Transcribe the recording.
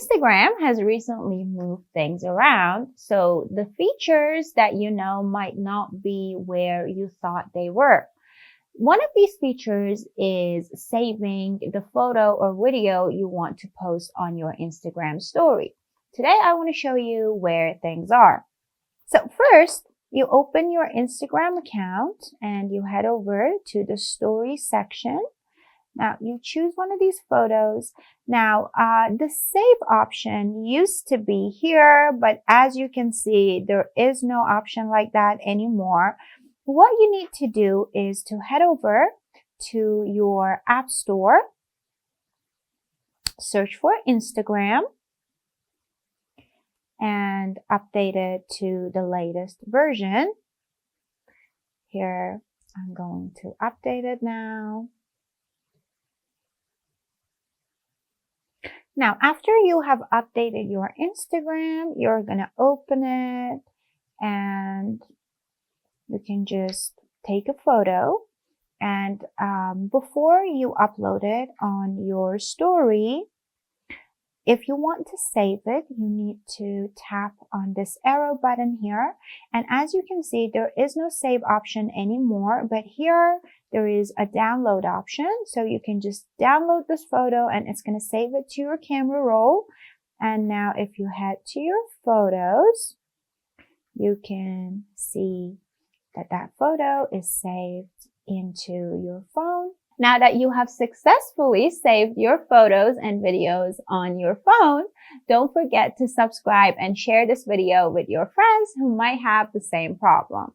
Instagram has recently moved things around, so the features that you know might not be where you thought they were. One of these features is saving the photo or video you want to post on your Instagram story. Today, I want to show you where things are. So first, you open your Instagram account and you head over to the story section. Now you choose one of these photos. Now the save option used to be here, but as you can see, there is no option like that anymore. What you need to do is to head over to your app store, search for Instagram, and update it to the latest version. Here, I'm going to update it now. Now, after you have updated your Instagram, you're going to open it and you can just take a photo. And before you upload it on your story, if you want to save it, you need to tap on this arrow button here. And as you can see, there is no save option anymore, but here there is a download option. So you can just download this photo and it's going to save it to your camera roll. And now if you head to your photos, you can see that that photo is saved into your phone. Now that you have successfully saved your photos and videos on your phone, don't forget to subscribe and share this video with your friends who might have the same problem.